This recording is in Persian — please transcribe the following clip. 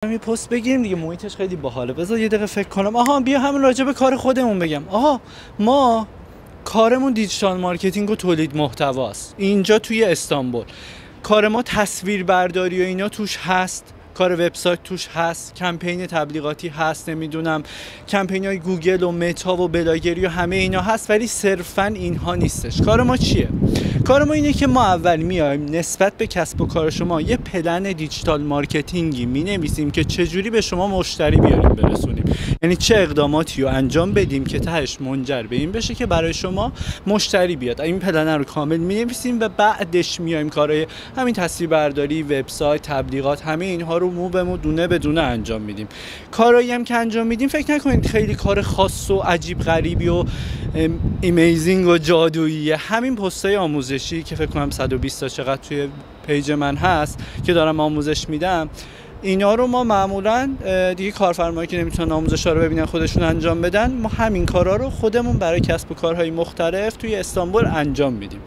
یه پست بگیریم دیگه، محیطش خیلی باحاله. بذار یه دقیقه فکر کنم. آها بیا همین راجع به کار خودمون بگم. آها ما کارمون دیجیتال مارکتینگ و تولید محتواست. اینجا توی استانبول کار ما تصویربرداری و اینا توش هست، کار وبسایت توش هست، کمپین تبلیغاتی هست، نمیدونم کمپین‌های گوگل و متا و بلاگری و همه اینا هست، ولی صرفاً اینها نیستش. کار ما چیه؟ کار ما اینه که ما اول میایم نسبت به کسب و کار شما یه پلن دیجیتال مارکتینگی مینویسیم که چجوری به شما مشتری بیاریم برسونیم، یعنی چه اقداماتی رو انجام بدیم که تهش منجر به این بشه که برای شما مشتری بیاد. این پلن رو کامل مینویسیم و بعدش میایم کارهای همین تصویربرداری، وبسایت، تبلیغات، همه اینها رو مو به مو دونه به دونه انجام میدیم. کارایی هم که انجام میدیم فکر نکنید خیلی کار خاص و عجیب غریبی و امیزینگ و جادوییه. همین پستای آموزشی که فکر کنم 120 تا چقدر توی پیج من هست که دارم آموزش میدم، اینا رو ما معمولا دیگه کارفرمایی که نمیتونن آموزش‌ها رو ببینن خودشون انجام بدن، ما همین کارا رو خودمون برای کسب و کارهای مختلف توی استانبول انجام میدیم.